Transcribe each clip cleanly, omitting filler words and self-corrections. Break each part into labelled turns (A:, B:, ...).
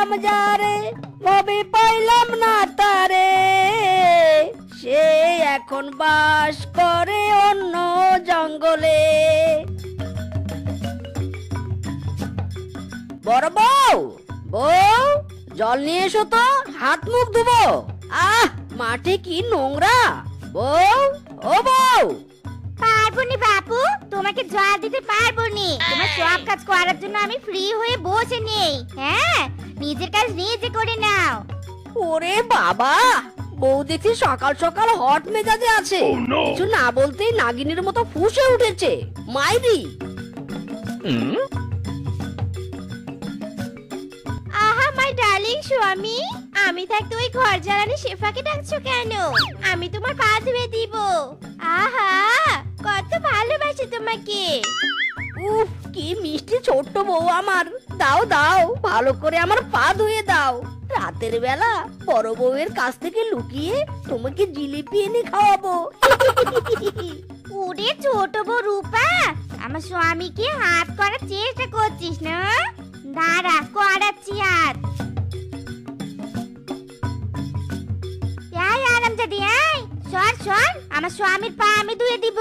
A: খুঁজলাম যারে ভবে পাইলাম না তারে, সে এখন বাস করে অন্য জঙ্গলে। বড় বউ, বউ জল নিয়ে এসো তো, হাত মুখ ধুবো। মাঠে কি নোংরা। বউ, ও বউ।
B: পারবো নি বাপু, তোমাকে জল দিতে পারবো নি। তোমার সব কাজ করার জন্য আমি ফ্রি হয়ে বসে নেই। হ্যাঁ, নিজের কাজ নিজে করে নাও।
A: ওরে বাবা, বউ দেখছি সকাল সকাল হট মেজাজে আছে। কিছু না বলতেই নাগিনের মতো ফুঁসে উঠেছে। মাইরি।
B: আহা মাই ডার্লিং স্বামী, আমি থাকতে ওই ঘর জ্বালানি শেফাকে ডাকছো কেন? আমি তোমার পা ধুয়ে দিব। আহা, কত ভালোবাসি তোমাকে।
A: উফ, কি মিষ্টি ছোট্ট বউ আমার। দাও দাও, ভালো করে আমার পা ধুয়ে দাও। রাতের বেলা বড় বউয়ের কাছ থেকে লুকিয়ে তোমাকে জিলিপি এনে খাওয়াবো।
B: ওরে ছোট বউ রূপা, আমার স্বামীকে হাত করার চেষ্টা করছিস না? দাঁড়া, করাচ্ছি হাত। আরামজাদি, সর সর, আমার স্বামীর পা আমি ধুয়ে দিব।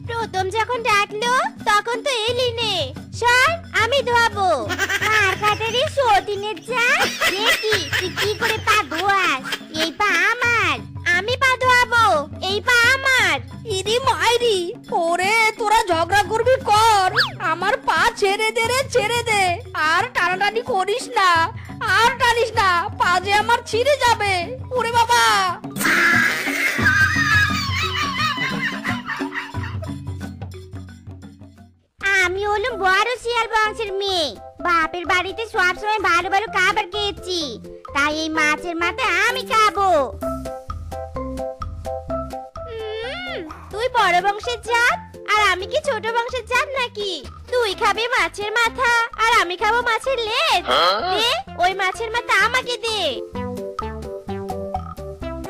B: প্রথম যখন ডাকলো তখন তো এলি নে। সর, আমি ধোয়াবো। আর কাটারি সতীনের যা, দেখি তুই কি করে পা ধোয়াস। এই পা আমার, আমি পা ধোয়াবো। এই পা আমার।
A: ইরি মাইরি, ওরে তোরা ঝগড়া করবি কর, আমার পা ছেড়ে দে রে, ছেড়ে দে। আর টানাটানি করিস না, আর টানিস না, পা যে আমার ছিঁড়ে যাবে। ওরে বাবা।
B: আমি হলাম বড় শিয়াল বংশের মেয়ে। বাপের বাড়িতে সবসময় ভালো ভালো খাবার খেয়েছি, তাই এই মাছের মাথা আমি খাবো। তুই বড় বংশের জাত, আর আমি কি ছোট বংশের জাত নাকি? তুই খাবি মাছের মাথা আর আমি খাবো মাছের লেজ। দে, ওই মাছের মাথা আমাকে দে।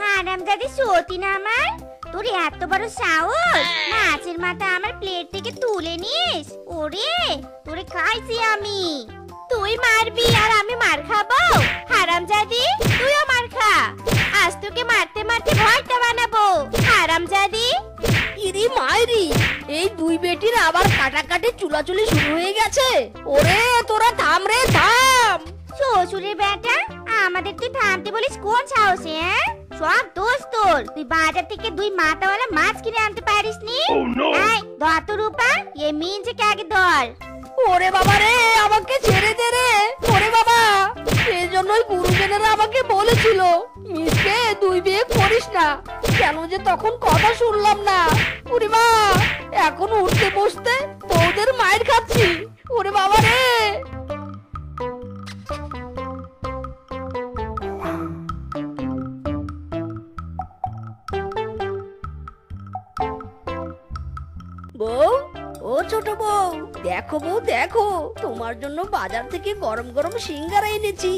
B: হারামজাদি সতীন আমার, তোর এত বড় সাহস, মাছের মাথা আমার প্লেট থেকে তুলে নিস। ওরে, তোরে খাইছি আমি। তুই মারবি আর আমি মার খাবো? হারামজাদি, তুইও মার খা। আজ তোকে মারতে মারতে ভয়টা বানাবো। হারামজাদি।
A: ইরি মাইরি, এই দুই বেটির আবার কাটাকাটি চুলাচুলি শুরু হয়ে গেছে। ওরে তোরা থাম রে, থাম।
B: শ্বশুরের বেটা, আমাদের তুই থামতে বলিস কোন সাহসে? হ্যাঁ, সব দোষ তোর। তুই বাজার থেকে দুই মাথাওয়ালা মাছ কিনে আনতে পারিস নি। এই ধর তো রূপা, এই মিনজেকে আগে ধর।
A: ওরে বাবা রে, আমাকে ছেড়ে দে রে। ওরে বাবা, এই জন্যই গুরুজনেরা আমাকে বলেছিল মিসকে দুই বিয়ে করিস না। কেন যে তখন কথা শুনলাম না। ওরে মা, এখন উঠতে বসতে বউদের মায়ের খাচ্ছি। ওরে বাবা রে। বউ, ও ছোট বউ, দেখো বউ দেখো, তোমার জন্য বাজার থেকে গরম গরম সিঙ্গারা এনেছি।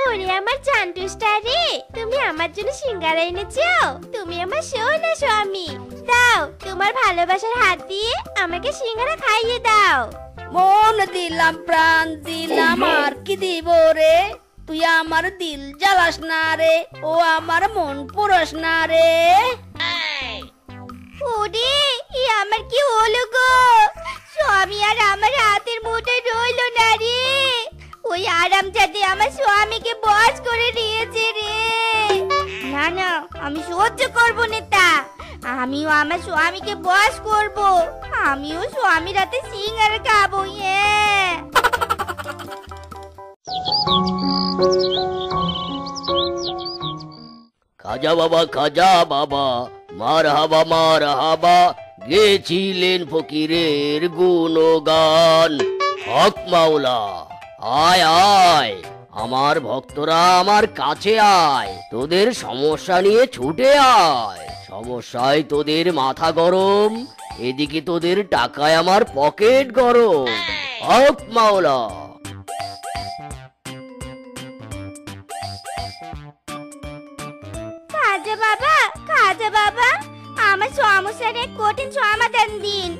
B: ওরে আমার চান্টুসটা রে, তুমি আমার জন্য সিঙ্গারা এনেছো? তুমি আমার সোনা স্বামী। দাও, তোমার ভালোবাসার হাত দিয়ে আমাকে সিঙ্গারা খাইয়ে দাও।
A: মন দিলাম, প্রাণ দিলাম, আর কি দিব রে। তুই আমার দিল জ্বালাস না রে, ও আমার মন পুরস না রে।
B: ওরে, ই আমার কি হলো গো? স্বামী আর আমার হাতের মুঠোয় রইলো না রে। ওই আরামজাদি আমার স্বামীকে বশ করে নিয়েছে রে। না না, আমি সহ্য করবো না তা। আমিও আমার স্বামীকে বশ করব। আমিও স্বামীর হাতে সিঙ্গারা খাবো।
C: খাজা বাবা, খাজা বাবা, মার হাবা, গেছিলেন ফকিরের গুণগান। হক মাওলা, আয় আয়, আমার ভক্তরা আমার কাছে আয়। তোদের সমস্যা নিয়ে ছুটে আয়। সমস্যায় তোদের মাথা গরম, এদিকে তোদের টাকায় আমার পকেট গরম। হক মাওলা।
B: খাজা বাবা, আমার সমস্যার এক কঠিন সমাধান দিন।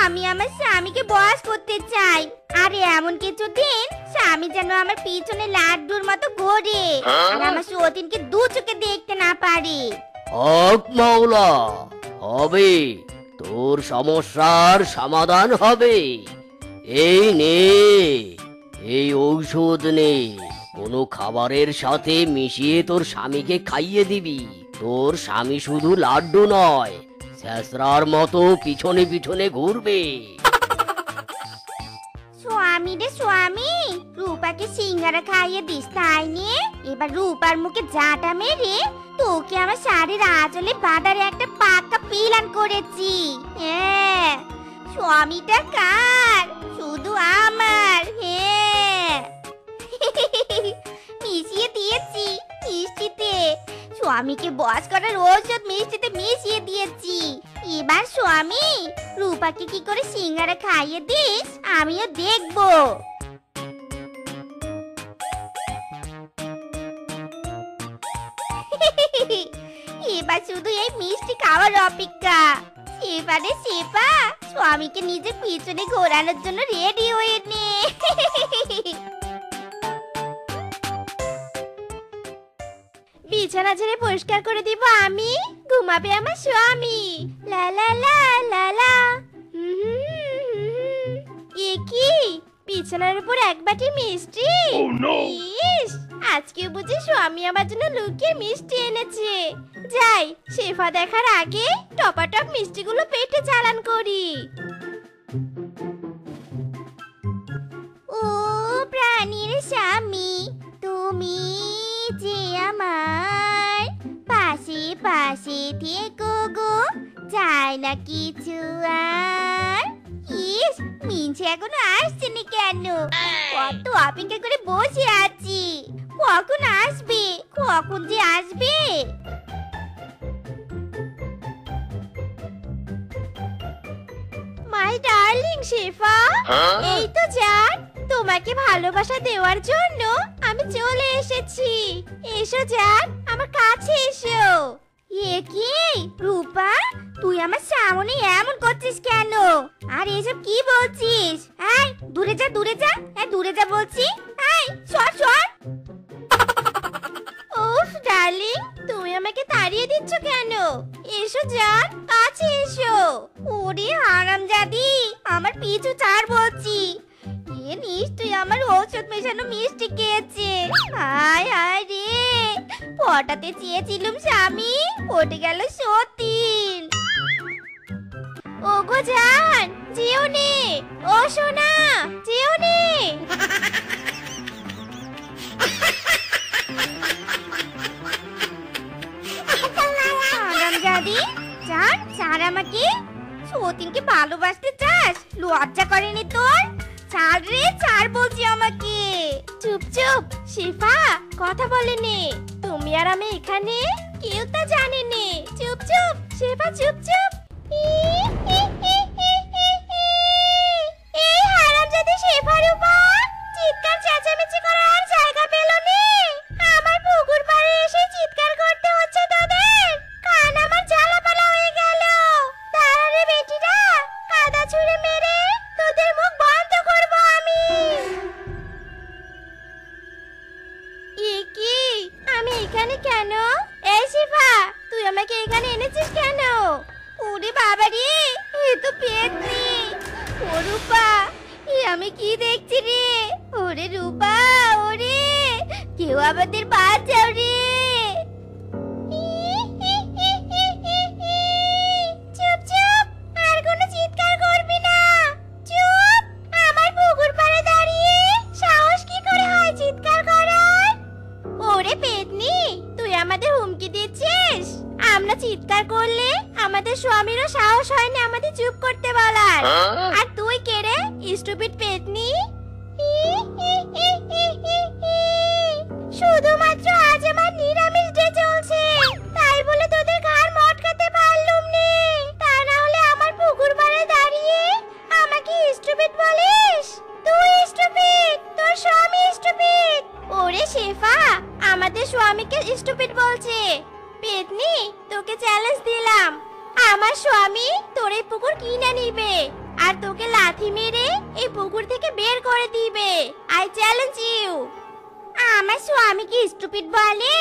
B: আমি আমার স্বামীকে বশ করতে চাই। আরে এমন কিছু দিন স্বামী যেন আমার পিছনে লাড্ডুর মতো ঘোরে আর আমার সতীনকে দু চোখে দেখতে না পারি।
C: হক মাওলা, হবে, তোর সমস্যার সমাধান হবে। এই নে, এই ঔষধ নে, কোনো খাবারের সাথে মিশিয়ে তোর স্বামীকে খাইয়ে দিবি। তোর স্বামী শুধু লাড্ডু নয়, শেষরার মতো পিছনে পিছনে ঘুরবে।
B: স্বামী রে স্বামী, রূপাকে সিঙ্গারা খাইয়ে দিস তাই নিয়ে এবার রূপার মুখে জাটা মেরে তোকে আমার শাড়ির আঁচলে বাঁধার একটা পাক্কা প্ল্যান করেছি। হ্যাঁ, স্বামীটা কার? শুধু আমার। হ্যাঁ, মিশিয়ে দিয়েছি মিষ্টিতে, স্বামীকে বশ করার ঔষধ মিষ্টিতে মিশিয়ে দিয়েছি। এবার স্বামী রূপাকে কি করে সিঙ্গারা খাইয়ে দিস আমিও দেখবো। এবার শুধু এই মিষ্টি খাওয়ার অপেক্ষা। সেবারে সেবা, স্বামীকে নিজের পিছনে ঘোরানোর জন্য রেডি হয়ে নে। বিছানা ছেড়ে পরিষ্কার করে দিব আমি, ঘুমাবে আমার স্বামী। লা লা লা লা লা। এ কি, বিছানার উপর এক বাটি মিষ্টি? ইস, আজকে বুঝি স্বামী আমার জন্য লুকিয়ে মিষ্টি এনেছে। যাই, শেফা দেখার আগে টপাটপ মিষ্টিগুলো পেটে চালান করি। ও প্রাণীর স্বামী, তুমি যে আমার পাশে পাশে থেকো গো, যায় না কিছু আর। ইস, মিনছে এখনো আসছেনি কেন? কত অপেক্ষা করে বসে আছি, কখন আসবে, কখন যে আসবে। মাই ডার্লিং শেফা, এই তো জান, তোমাকে ভালোবাসা দেওয়ার জন্য আমি চলে এসেছি। এসো জান, আমার কাছে এসো। এ কি রূপা, তুই আমার সামনে এমন করছিস কেন? আর এসব কি বলছিস? এই দূরে যা, দূরে যা, দূরে যা বলছি। এই সর সর। উফ ডার্লিং, তুমি আমাকে তাড়িয়ে দিচ্ছ কেন? এসো জান, কাছে এসো। ওরে হারামজাদি, আমার পিছু ছাড় বলছি। এ নিশ্চয়ই আমার ঔষধ মেশানো মিষ্টি খেয়েছে। হায় হায় রে, পটাতে চেয়েছিলুম স্বামী, পটে গেল সতীন। ওগো জান, যেও নে। ও সোনা, যেও নে। হারামজাদি, জান ছাড় আমাকে। সতীনকে ভালোবাসতে চাস? লজ্জা করেনি তোর? ছাড় রে, ছাড় বলছি আমাকে। চুপ চুপ শিফা, কথা বলে নে। তুমি আর আমি এখানে, কেউ তা জানে নে। চুপ চুপ শিফা, চুপ চুপ। এই হারামজাদি শিফার উপর চিৎকার চেঁচামেচি করার আর জায়গা পেল নে। আমার পুকুর পাড়ে এসে চিৎকার করতে হচ্ছে তোদের? কান আমার জ্বালাপালা হয়ে গেল। দাঁড়া রে বেটিরা, কাদা ছুঁড়ে মেরে তোদের মুখ বন্ধ করব আমি। এ কি, আমি এখানে কেন? এই শিফা, তুই আমাকে এখানে এনেছিস কেন? ওরে বাবা রে, এ তো পেতনি। ও রূপা, এ আমি কি দেখছি রে? ওরে রূপা, ওরে কেউ আমাদের বাঁচাও রে। চুপ চুপ, আর কোনো চিৎকার করবি না। চুপ, আমার পুকুর পাড়ে দাঁড়িয়ে সাহস কি করে হয় চিৎকার করার? ওরে পেতনি, তুই আমাদের হুমকি দিচ্ছিস? আমরা চিৎকার করলে আমাদের স্বামীরও সাহস হয় না আমাদের চুপ করতে বলার। আর তুই কে রে, স্টুপিড পেতনি? শুধুমাত্র আজ আমার নিরামিষ ডে চলছে, তাই বলে তোদের ঘাড় মটকাতে পারলুম নে। তা না হলে আমার পুকুর পাড়ে দাঁড়িয়ে আমাকে স্টুপিড বলিস? তুই স্টুপিড, তোর স্বামী স্টুপিড। ওরে শেফা, আমাদের স্বামীকে স্টুপিড বলছে। পেতনি, তোকে চ্যালেঞ্জ দিলাম, আমার স্বামী তোর এই পুকুর কিনে নিবে আর তোকে লাথি মেরে এই পুকুর থেকে বের দিবে। I challenge you. আমার স্বামীকে স্টুপিড বলে?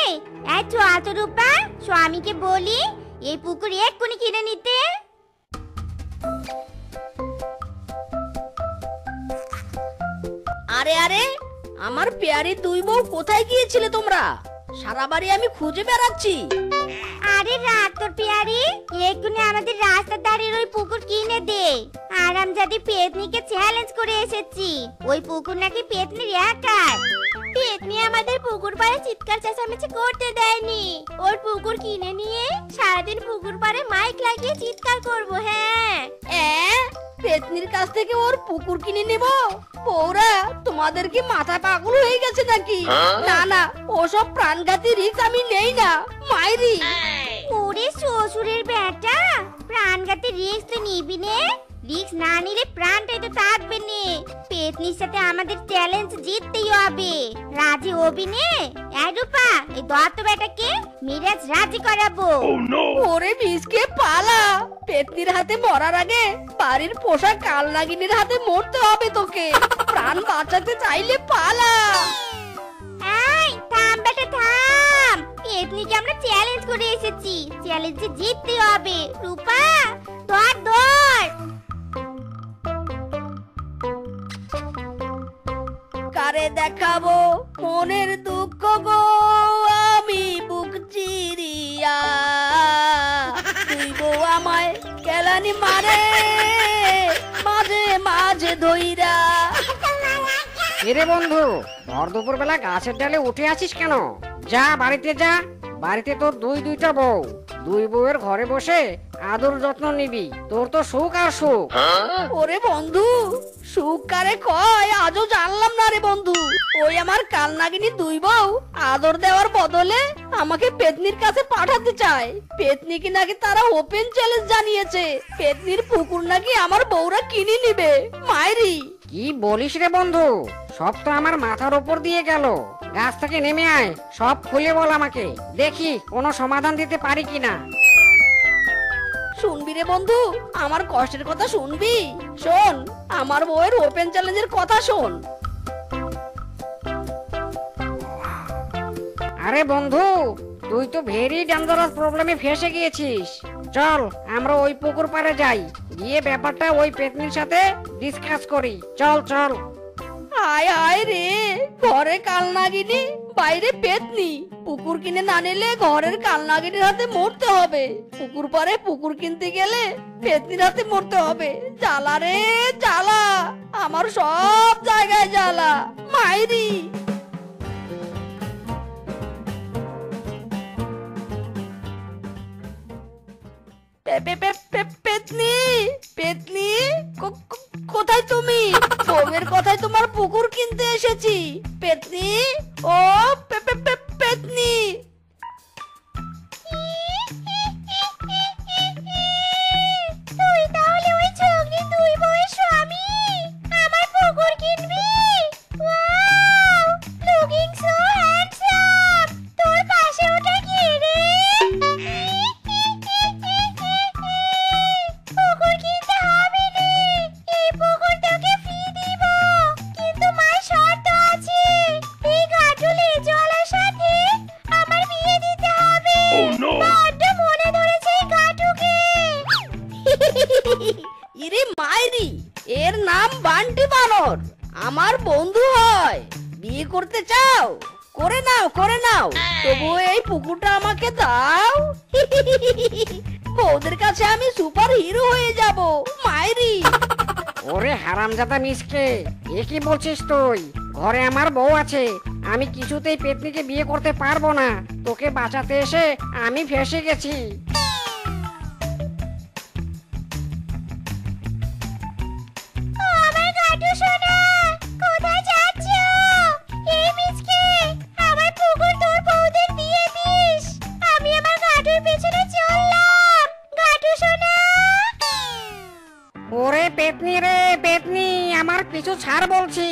B: এই চল তো রূপা, স্বামীকে বলি এই পুকুর এক্ষুনি কিনে নিতে।
A: আরে আরে, আমার পেয়ারি দুই বউ কোথায় গিয়েছিলে তোমরা? সারা বাড়ি আমি খুঁজে বেড়াচ্ছি।
B: আরে রাত তোর পেয়ারি, এক্ষুনি আমাদের রাস্তার ধারের ওই পুকুর কিনে দে। আরামজাদি পেতনিকে চ্যালেঞ্জ করে এসেছি, ওই পুকুর নাকি পেতনির একার। পেতনি আমাদের পুকুর পাড়ে চিৎকার চেঁচামেচি করতে দেয়নি। ওর পুকুর কিনে নিয়ে সারাদিন পুকুর পাড়ে মাইক লাগিয়ে চিৎকার করব। হ্যাঁ,
A: পেতনির কাছ থেকে ওর পুকুর কিনে নেব? বউরা, তোমাদের কি মাথা পাগল হয়ে গেছে নাকি? না না, ওসব প্রাণঘাতী রিস্ক আমি নেই না, মাইরি।
B: ওরে শ্বশুরের বেটা, প্রাণঘাতী রিস্ক তো নিবি নে? রিস্ক না নিলে প্রাণটাই তো থাকবে নে। পেতনির সাথে আমাদের চ্যালেঞ্জ জিততেই হবে। রাজি হবি নে? রূপা, এই দত্ত বেটাকে মিরাজ রাজি করাবো।
A: ওরে মিসকে পালা, পেতনির হাতে মরার আগে বাড়ির পোষা কাল নাগিনীর হাতে মরতে হবে তোকে। প্রাণ বাঁচাতে চাইলে পালা।
B: এই থাম বেটা থাম, পেতনিকে আমরা চ্যালেঞ্জ করে এসেছি, চ্যালেঞ্জে জিততে হবে। রূপা ধর ধর।
A: কারে দেখাবো মনের দুঃখ গো, আমি বুক চিরিয়া। তুই বউ আমায় কেলানি মারে মাঝে মাঝে ধইরা।
D: এরে বন্ধু, ভর দুপুর বেলা গাছের ডালে উঠে আছিস কেন? যা বাড়িতে যা, বাড়িতে তোর দুইটা বউ, দুই বউয়ের ঘরে বসে আদর যত্ন নিবি। তোর তো সুখ আর সুখ।
A: ওরে বন্ধু, সুখ কারে কয় আজও জানলাম না রে বন্ধু। ওই আমার কাল নাগিনী দুই বউ আদর দেওয়ার বদলে আমাকে পেতনির কাছে পাঠাতে চায়। পেতনিকে নাকি তারা ওপেন চ্যালেঞ্জ জানিয়েছে, পেতনির পুকুর নাকি আমার বউরা কিনে নিবে। মাইরি,
D: কি বলিস রে বন্ধু? সব তো আমার মাথার উপর দিয়ে গেল। গাছ থেকে নেমে আয়, সব খুলে বল আমাকে, দেখি কোনো সমাধান দিতে পারি কিনা।
A: শুনবি রে বন্ধু, আমার কষ্টের কথা শুনবি? শোন, আমার বউয়ের ওপেন চ্যালেঞ্জের কথা শোন।
D: আরে বন্ধু, তুই তো ভেরি ডেঞ্জারাস প্রবলেমে ফেসে গিয়েছিস। চল আমরা ওই পুকুর পাড়ে যাই, গিয়ে ব্যাপারটা ওই পেতনির সাথে ডিসকাস করি। চল চল।
A: হায় হায় রে, ঘরে কাল নাগিনী বাইরে পেতনি। পুকুর কিনে না নিলে ঘরের কাল নাগিনীর হাতে মরতে হবে, পুকুর পারে পুকুর কিনতে গেলে পেতনির হাতে মরতে হবে। জ্বালা রে জ্বালা, আমার সব জায়গায় জ্বালা, মাইরি। পেতনি পেতনি, কোথায় তুমি? বউয়ের কথায় তোমার পুকুর কিনতে এসেছি। পেতনি, ও পেতনি।
B: তুই তাহলে ওই ছোকরি দুই বউয়ের স্বামী, আমার পুকুর কিনবি? Wow, looking so handsome. তোর পাশে ওটা কি রে? পুকুর কিনতে হবে রে, এই পুকুর তোকে ফ্রি দিব, কিন্তু মার শর্ত আছে, এই গাঠুলি জলের সাথে আমার বিয়ে দিতে হবে। বড্ড মনে ধরেছে এই গাঠুকে।
A: ইরে মাইরি, এর নাম বান্টি বানর, আমার বন্ধু হয়। বিয়ে করতে চাও? করে নাও করে নাও, তবু এই পুকুরটা আমাকে দাও। বউদের কাছে আমি সুপার হিরো হয়ে যাব, মাইরি।
D: ওরে হারামজাদা মিসকে, এ কি বলছিস তুই? ঘরে আমার বউ আছে, আমি কিছুতেই পেতনিকে বিয়ে করতে পারবো না। তোকে বাঁচাতে এসে আমি ফেঁসে গেছি।
B: আমার গাটু সোনা, কোথায় যাচ্ছো? এই মিচকে, আমার পুকুর তোর বউদের দিয়ে দিস। আমি আমার গাটুর পেছনে চললাম। গাটু সোনা।
D: ওরে পেতনি রে পেতনি, আমার পিছু ছাড় বলছি,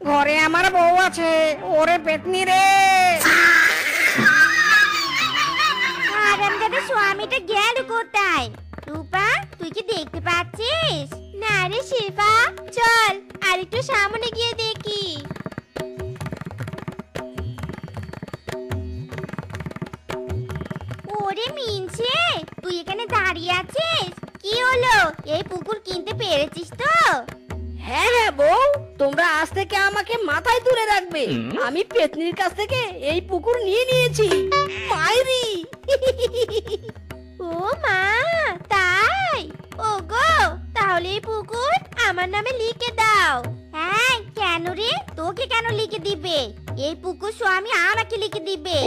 D: ঘরে আমার বউ আছে। ওরে পেতনি রে।
B: আরামজাদা স্বামীটা গেল কোথায়? রূপা, তুই কি দেখতে পাচ্ছিস? না রে শেফা, চল আর একটু সামনে গিয়ে দেখি। ওরে মিনছে, তুই এখানে দাঁড়িয়ে আছিস? কি হলো, এই পুকুর কিনতে পেরেছিস তো?
A: হ্যাঁ হ্যাঁ বউ, তোমরা আজ থেকে আমাকে মাথায় তুলে রাখবে। আমি পেতনির কাছ থেকে এই পুকুর নিয়ে নিয়েছি। মাইরি
B: ও মা, তাই? ওগো, তাহলে এই পুকুর আমার নামে লিখে দাও। হ্যাঁ, কেন রে? তোকে কেন লিখে দিবে? এই পুকুর স্বামী আমাকে লিখে দিবে।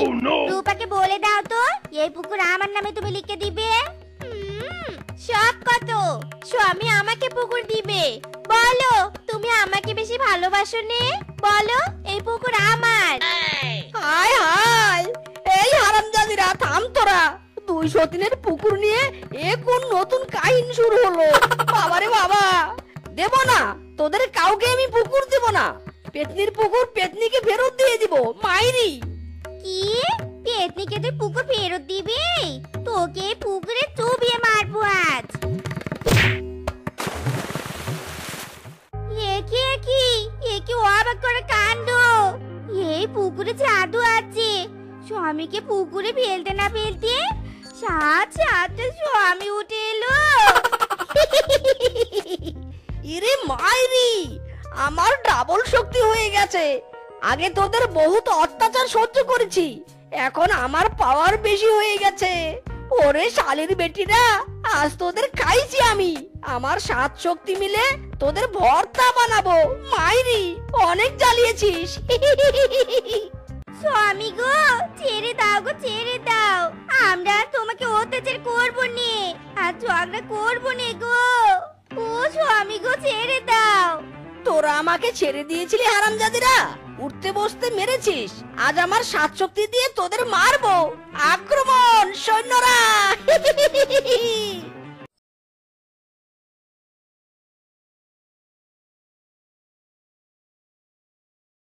B: রূপাকে বলে দাও তো, এই পুকুর আমার নামে তুমি লিখে দিবে। সব কত, স্বামী আমাকে পুকুর দিবে। বলো, তুমি আমাকে বেশি ভালোবাসো নে? বলো, এই পুকুর আমার।
A: হায় হায়, এই হারামজাদিরা থাম তোরা। 200 দিনের পুকুর নিয়ে এ কোন নতুন কাহিনী শুরু হলো? বাবারে বাবা, দেব না, তোদের কাউকে আমি পুকুর দেব না। পেতনির পুকুর পেতনিকে ফেরত দিয়ে দিব। মাইরি
B: কি? পেতনিকে তুই পুকুর ফেরত দিবি? তোকে এই পুকুরে চুবিয়ে মারবো আজ। এ কি অবাক করে কাণ্ড! এই পুকুরে জাদু আছে। স্বামীকে পুকুরে ফেলতে না ফেলতে সাত সাতটা স্বামী উঠে এলো।
A: ইরে মাইরি, আমার ডাবল শক্তি হয়ে গেছে। আগে তোদের বহুত অত্যাচার সহ্য করেছি, এখন আমার পাওয়ার বেশি হয়ে গেছে। ওরে শালির বেটিরা, আজ তোদের খাইছি আমি। আমার 7 শক্তি মিলে তোদের ভর্তা বানাবো। মাইরি, অনেক জ্বালিয়েছিস।
B: স্বামী গো, ছেড়ে দাও গো, ছেড়ে দাও। আমরা আর তোমাকে অত্যাচার করবো নে, আর ঝগড়া করবো নে গো। ও স্বামী গো, ছেড়ে দাও।
A: তোরা আমাকে ছেড়ে দিয়েছিলি হারামজাদিরা, উঠতে বসতে মেরেছিস। আজ আমার 7 শক্তি দিয়ে তোদের মারবো। আক্রমণ সৈন্যরা!